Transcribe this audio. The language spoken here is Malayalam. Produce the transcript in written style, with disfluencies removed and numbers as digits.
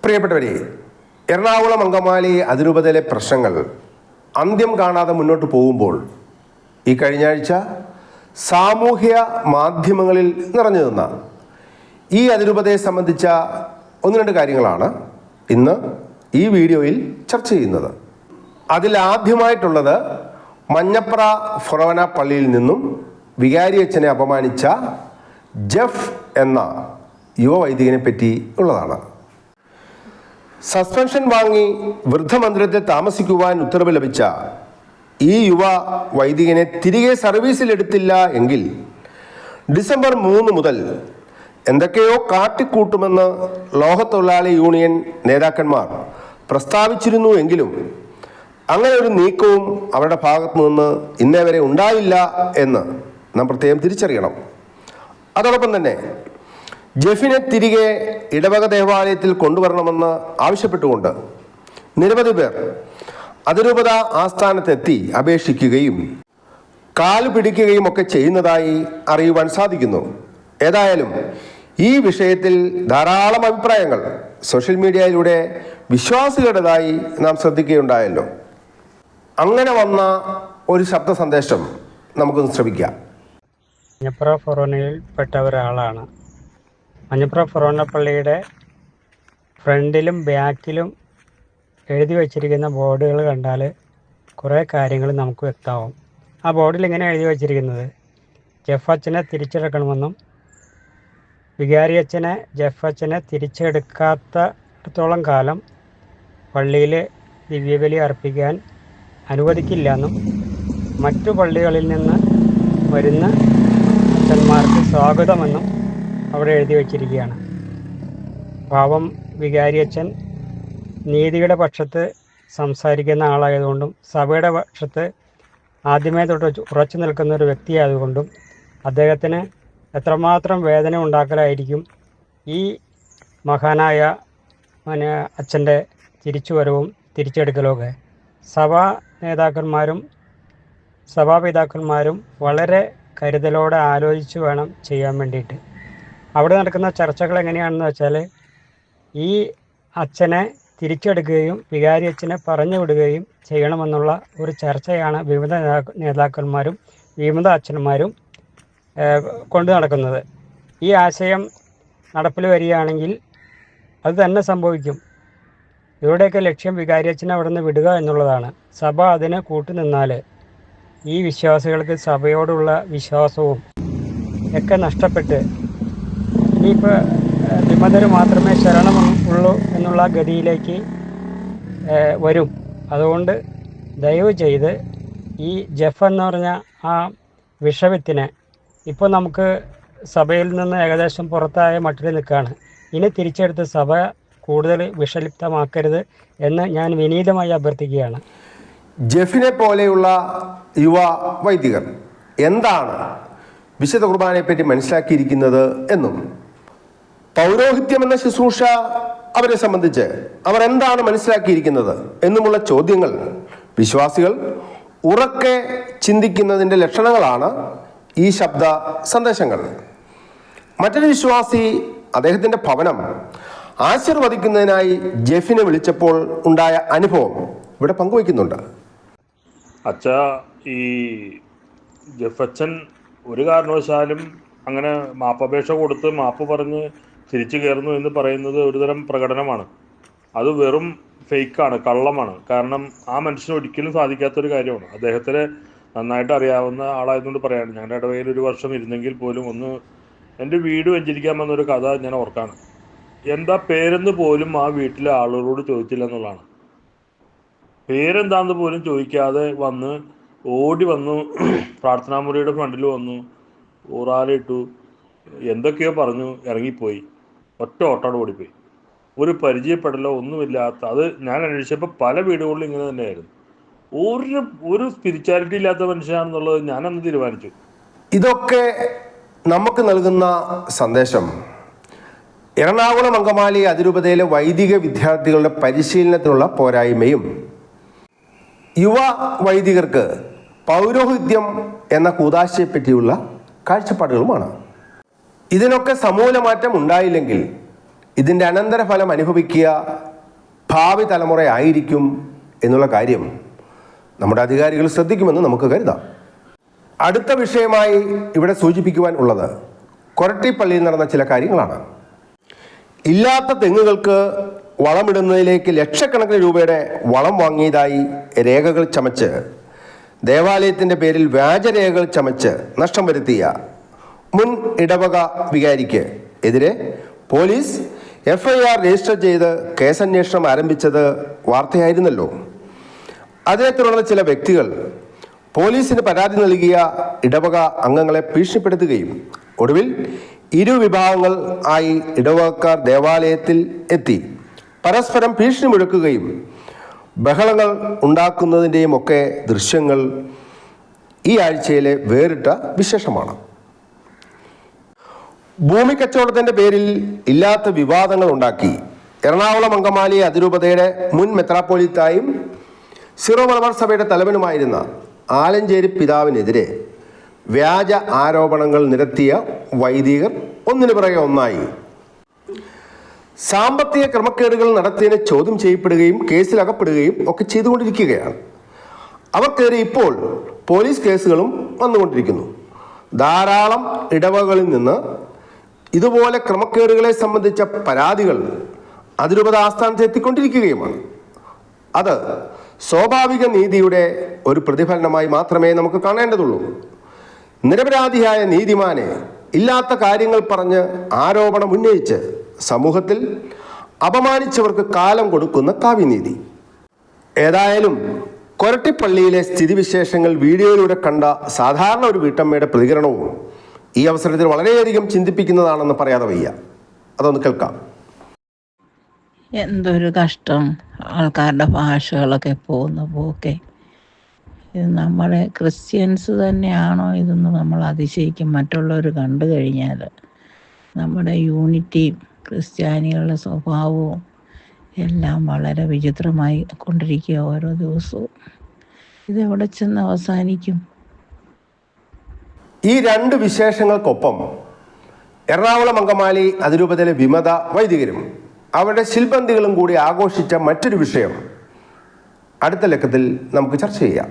പ്രിയപ്പെട്ടവരെ, എറണാകുളം അങ്കമാലി അതിരൂപതയിലെ പ്രശ്നങ്ങൾ അന്ത്യം കാണാതെ മുന്നോട്ട് പോകുമ്പോൾ ഈ കഴിഞ്ഞ ആഴ്ച സാമൂഹ്യ മാധ്യമങ്ങളിൽ നിറഞ്ഞു നിന്ന ഈ അതിരൂപതയെ സംബന്ധിച്ച ഒന്ന് രണ്ട് കാര്യങ്ങളാണ് ഇന്ന് ഈ വീഡിയോയിൽ ചർച്ച ചെയ്യുന്നത്. അതിലാദ്യമായിട്ടുള്ളത് മഞ്ഞപ്ര ഫൊറോന പള്ളിയിൽ നിന്നും വികാരിയച്ഛനെ അപമാനിച്ച ജെഫ് എന്ന യുവവൈദികനെ പറ്റി ഉള്ളതാണ്. സസ്പെൻഷൻ വാങ്ങി വൃദ്ധമന്ദിരത്തിൽ താമസിക്കുവാൻ ഉത്തരവ് ലഭിച്ച ഈ യുവ വൈദികനെ തിരികെ സർവീസിലെടുത്തില്ല എങ്കിൽ ഡിസംബർ 3 മുതൽ എന്തൊക്കെയോ കാട്ടിക്കൂട്ടുമെന്ന് ലോകത്തൊഴിലാളി യൂണിയൻ നേതാക്കന്മാർ പ്രസ്താവിച്ചിരുന്നു എങ്കിലും അങ്ങനെ ഒരു നീക്കവും അവരുടെ ഭാഗത്തു നിന്ന് ഇന്നേ വരെ ഉണ്ടായില്ല എന്ന് നാം പ്രത്യേകം തിരിച്ചറിയണം. അതോടൊപ്പം തന്നെ ജെഫിനെ തിരികെ ഇടവക ദേവാലയത്തിൽ കൊണ്ടുവരണമെന്ന് ആവശ്യപ്പെട്ടുകൊണ്ട് നിരവധി പേർ അതിരൂപത ആസ്ഥാനത്തെത്തി അപേക്ഷിക്കുകയും കാല് പിടിക്കുകയും ഒക്കെ ചെയ്യുന്നതായി അറിയുവാൻ സാധിക്കുന്നു. ഏതായാലും ഈ വിഷയത്തിൽ ധാരാളം അഭിപ്രായങ്ങൾ സോഷ്യൽ മീഡിയയിലൂടെ വിശ്വാസികളുടേതായി നാം ശ്രദ്ധിക്കുകയുണ്ടായല്ലോ. അങ്ങനെ വന്ന ഒരു ശബ്ദ സന്ദേശം നമുക്കൊന്ന് ശ്രമിക്കാം. മഞ്ഞപ്ര ഫൊറോനയിൽപ്പെട്ട ഒരാളാണ്. മഞ്ഞപ്ര ഫൊറോന പള്ളിയുടെ ഫ്രണ്ടിലും ബാക്കിലും എഴുതി വച്ചിരിക്കുന്ന ബോർഡുകൾ കണ്ടാൽ കുറേ കാര്യങ്ങൾ നമുക്ക് വ്യക്തമാവും. ആ ബോർഡിൽ ഇങ്ങനെ എഴുതി വച്ചിരിക്കുന്നത് ജെഫ് അച്ഛനെ തിരിച്ചെടുക്കണമെന്നും വികാരിയച്ഛനെ ജെഫ് അച്ഛനെ തിരിച്ചെടുക്കാത്തടത്തോളം കാലം പള്ളിയിൽ ദിവ്യബലി അർപ്പിക്കാൻ അനുവദിക്കില്ല എന്നും മറ്റു പള്ളികളിൽ നിന്ന് വരുന്ന അച്ഛന്മാർക്ക് സ്വാഗതമെന്നും അവിടെ എഴുതി വച്ചിരിക്കുകയാണ്. പാവം വികാരിയച്ഛൻ നീതിയുടെ പക്ഷത്ത് സംസാരിക്കുന്ന ആളായതുകൊണ്ടും സഭയുടെ പക്ഷത്ത് ആദ്യമേ തൊട്ട് ഉറച്ചു നിൽക്കുന്ന ഒരു വ്യക്തിയായതുകൊണ്ടും അദ്ദേഹത്തിന് എത്രമാത്രം വേദന ഉണ്ടാക്കലായിരിക്കും ഈ മഹാനായ അച്ഛൻ്റെ തിരിച്ചുവരവും തിരിച്ചെടുക്കലുമൊക്കെ. സഭാ നേതാക്കന്മാരും സഭാപിതാക്കന്മാരും വളരെ കരുതലോടെ ആലോചിച്ച് വേണം ചെയ്യാൻ വേണ്ടിയിട്ട്. അവിടെ നടക്കുന്ന ചർച്ചകൾ എങ്ങനെയാണെന്ന് വെച്ചാൽ ഈ അച്ഛനെ തിരിച്ചെടുക്കുകയും വികാരി അച്ഛനെ പറഞ്ഞു വിടുകയും ചെയ്യണമെന്നുള്ള ഒരു ചർച്ചയാണ് വിവിധ നേതാക്കന്മാരും വിവിധ അച്ഛന്മാരും കൊണ്ടു നടക്കുന്നത്. ഈ ആശയം നടപ്പിൽ വരികയാണെങ്കിൽ അത് തന്നെ സംഭവിക്കും. ഇവരുടെയൊക്കെ ലക്ഷ്യം വികാരി അച്ഛനെ അവിടെ നിന്ന് വിടുക എന്നുള്ളതാണ്. സഭ അതിന് കൂട്ടുനിന്നാൽ ഈ വിശ്വാസികൾക്ക് സഭയോടുള്ള വിശ്വാസവും ഒക്കെ നഷ്ടപ്പെട്ട് ഇനിയിപ്പോൾ വിമതർ മാത്രമേ ശരണമുള്ളൂ എന്നുള്ള ഗതിയിലേക്ക് വരും. അതുകൊണ്ട് ദയവ് ചെയ്ത് ഈ ജെഫ് എന്ന് പറഞ്ഞ ആ വിഷവിത്തിനെ ഇപ്പോൾ നമുക്ക് സഭയിൽ നിന്ന് ഏകദേശം പുറത്തായ മട്ടിൽ നിൽക്കുകയാണ്. ഇനി തിരിച്ചെടുത്ത് സഭ കൂടുതൽ വിഷലിപ്തമാക്കരുത് എന്ന് ഞാൻ വിനീതമായി അഭ്യർത്ഥിക്കുകയാണ്. ജെഫിനെ പോലെയുള്ള യുവ വൈദികർ എന്താണ് വിശുദ്ധ കുർബാനയെപ്പറ്റി മനസ്സിലാക്കിയിരിക്കുന്നത് എന്നും പൗരോഹിത്യം എന്ന ശുശ്രൂഷ അവരെ സംബന്ധിച്ച് അവർ എന്താണ് മനസ്സിലാക്കിയിരിക്കുന്നത് എന്നുമുള്ള ചോദ്യങ്ങൾ വിശ്വാസികൾ ഉറക്കെ ചിന്തിക്കുന്നതിൻ്റെ ലക്ഷണങ്ങളാണ് ഈ ശബ്ദ സന്ദേശങ്ങൾ. മറ്റൊരു വിശ്വാസി അദ്ദേഹത്തിൻ്റെ ഭവനം ആശീർവദിക്കുന്നതിനായി ജെഫിനെ വിളിച്ചപ്പോൾ ഉണ്ടായ അനുഭവം ഇവിടെ പങ്കുവയ്ക്കുന്നുണ്ട്. അച്ഛാ, ഈ ജെഫ് അച്ഛൻ ഒരു കാരണവശാലും അങ്ങനെ മാപ്പപേക്ഷ കൊടുത്ത് മാപ്പ് പറഞ്ഞ് തിരിച്ചു കയറുന്നു എന്ന് പറയുന്നത് ഒരുതരം പ്രകടനമാണ്. അത് വെറും ഫേക്കാണ്, കള്ളമാണ്. കാരണം ആ മനുഷ്യന് ഒരിക്കലും സാധിക്കാത്തൊരു കാര്യമാണ്. അദ്ദേഹത്തിന് നന്നായിട്ട് അറിയാവുന്ന ആളായതുകൊണ്ട് പറയാണ്. ഞങ്ങളുടെ ഇടവയിൽ 1 വർഷം ഇരുന്നെങ്കിൽ പോലും ഒന്ന് എൻ്റെ വീട് വെഞ്ചരിക്കാൻ വന്നൊരു കഥ ഞാൻ ഓർക്കാണ്. എന്താ പേരെന്ന് പോലും ആ വീട്ടിലെ ആളുകളോട് ചോദിച്ചില്ല എന്നുള്ളതാണ്. പേരെന്താന്ന് പോലും ചോദിക്കാതെ വന്ന് ഓടി വന്നു, പ്രാർത്ഥനാമുറിയുടെ ഫ്രണ്ടിൽ വന്നു, ഊറാലിട്ടു, എന്തൊക്കെയോ പറഞ്ഞു, ഇറങ്ങിപ്പോയി. ഒറ്റ ഓട്ടോടെ ഓടിപ്പോയി. ഒരു പരിചയപ്പെടലോ ഒന്നുമില്ലാത്ത. അത് ഞാൻ അന്വേഷിച്ചപ്പോൾ പല വീടുകളിലും ഇങ്ങനെ തന്നെയായിരുന്നു. ഒരു സ്പിരിച്വാലിറ്റി ഇല്ലാത്ത മനുഷ്യനാണെന്നുള്ളത് ഞാനന്ന് തീരുമാനിച്ചു. ഇതൊക്കെ നമുക്ക് നൽകുന്ന സന്ദേശം എറണാകുളം അങ്കമാലി അതിരൂപതയിലെ വൈദിക വിദ്യാർത്ഥികളുടെ പരിശീലനത്തിനുള്ള പോരായ്മയും യുവ വൈദികർക്ക് പൗരോഹിത്യം എന്ന കൂദാശയെപ്പറ്റിയുള്ള കാഴ്ചപ്പാടുകളുമാണ്. ഇതിനൊക്കെ സമൂലമാറ്റം ഉണ്ടായില്ലെങ്കിൽ ഇതിൻ്റെ അനന്തരഫലം അനുഭവിക്കുക ഭാവി തലമുറയായിരിക്കും എന്നുള്ള കാര്യം നമ്മുടെ അധികാരികൾ ശ്രദ്ധിക്കുമെന്ന് നമുക്ക് കരുതാം. അടുത്ത വിഷയമായി ഇവിടെ സൂചിപ്പിക്കുവാൻ ഉള്ളത് കൊരട്ടിപ്പള്ളിയിൽ നടന്ന ചില കാര്യങ്ങളാണ്. ഇല്ലാത്ത തെങ്ങുകൾക്ക് വളമിടുന്നതിലേക്ക് ലക്ഷക്കണക്കിന് രൂപയുടെ വളം വാങ്ങിയതായി രേഖകൾ ചമച്ച് ദേവാലയത്തിൻ്റെ പേരിൽ വ്യാജരേഖകൾ ചമച്ച് നഷ്ടം വരുത്തിയ മുൻ ഇടവക വികാരിക്ക് എതിരെ പോലീസ് FIR രജിസ്റ്റർ ചെയ്ത് കേസന്വേഷണം ആരംഭിച്ചത് വാർത്തയായിരുന്നല്ലോ. അതേ തുടർന്ന് ചില വ്യക്തികൾ പോലീസിന് പരാതി നൽകിയ ഇടവക അംഗങ്ങളെ ഭീഷണിപ്പെടുത്തുകയും ഒടുവിൽ ഇരുവിഭാഗങ്ങൾ ആയി ഇടവകക്കാർ ദേവാലയത്തിൽ എത്തി പരസ്പരം ഭീഷണി മുഴക്കുകയും ബഹളങ്ങൾ ഉണ്ടാക്കുന്നതിൻ്റെയും ഒക്കെ ദൃശ്യങ്ങൾ ഈ ആഴ്ചയിലെ വേറിട്ട വിശേഷമാണ്. ഭൂമി കച്ചവടത്തിൻ്റെ പേരിൽ ഇല്ലാത്ത വിവാദങ്ങൾ ഉണ്ടാക്കി എറണാകുളം അങ്കമാലി അതിരൂപതയുടെ മുൻ മെത്രാപ്പോലീത്തായും സിറോ മലബാർ സഭയുടെ തലവനുമായിരുന്ന ആലഞ്ചേരി പിതാവിനെതിരെ വ്യാജ ആരോപണങ്ങൾ നിരത്തിയ വൈദികർ ഒന്നിനു പിറകെ ഒന്നായി സാമ്പത്തിക ക്രമക്കേടുകൾ നടത്തിയതിനെ ചോദ്യം ചെയ്യപ്പെടുകയും കേസിലകപ്പെടുകയും ഒക്കെ ചെയ്തുകൊണ്ടിരിക്കുകയാണ്. അവർക്കെതിരെ ഇപ്പോൾ പോലീസ് കേസുകളും വന്നുകൊണ്ടിരിക്കുന്നു. ധാരാളം ഇടവകളിൽ നിന്ന് ഇതുപോലെ ക്രമക്കേടുകളെ സംബന്ധിച്ച പരാതികൾ അതിരൂപത ആസ്ഥാനത്ത് എത്തിക്കൊണ്ടിരിക്കുകയുമാണ്. അത് സ്വാഭാവിക നീതിയുടെ ഒരു പ്രതിഫലനമായി മാത്രമേ നമുക്ക് കാണേണ്ടതുള്ളൂ. നിരപരാധിയായ നീതിമാനെ ഇല്ലാത്ത കാര്യങ്ങൾ പറഞ്ഞ് ആരോപണം ഉന്നയിച്ച് സമൂഹത്തിൽ അപമാനിച്ചവർക്ക് കാലം കൊടുക്കുന്ന കാവ്യനീതി. ഏതായാലും കൊരട്ടിപ്പള്ളിയിലെ സ്ഥിതിവിശേഷങ്ങൾ വീഡിയോയിലൂടെ കണ്ട സാധാരണ ഒരു വീട്ടമ്മയുടെ പ്രതികരണവും ഈ അവസരത്തിൽ വളരെയധികം ചിന്തിപ്പിക്കുന്നതാണെന്ന് പറയാതെ വയ്യ. അതൊന്ന് കേൾക്കാം. എന്തൊരു കഷ്ടം, ആൾക്കാരുടെ ഭാഷകളൊക്കെ പോകുന്ന പോക്കെ. ഇത് നമ്മുടെ ക്രിസ്ത്യൻസ് തന്നെയാണോ ഇതെന്ന് നമ്മൾ അതിശയിക്കും. മറ്റുള്ളവർ കണ്ടു കഴിഞ്ഞാൽ നമ്മുടെ യൂണിറ്റിയും ക്രിസ്ത്യാനികളുടെ സ്വഭാവവും എല്ലാം വളരെ വിചിത്രമായി കൊണ്ടിരിക്കുക ഓരോ ദിവസവും. ഇതെവിടെ ചെന്ന് അവസാനിക്കും? ഈ രണ്ട് വിശേഷങ്ങൾക്കൊപ്പം എറണാകുളം അങ്കമാലി അതിരൂപതയിലെ വിമത വൈദികരും അവരുടെ ശിൽബന്ധികളും കൂടി ആഘോഷിച്ച മറ്റൊരു വിഷയം അടുത്ത ലക്കത്തിൽ നമുക്ക് ചർച്ച ചെയ്യാം.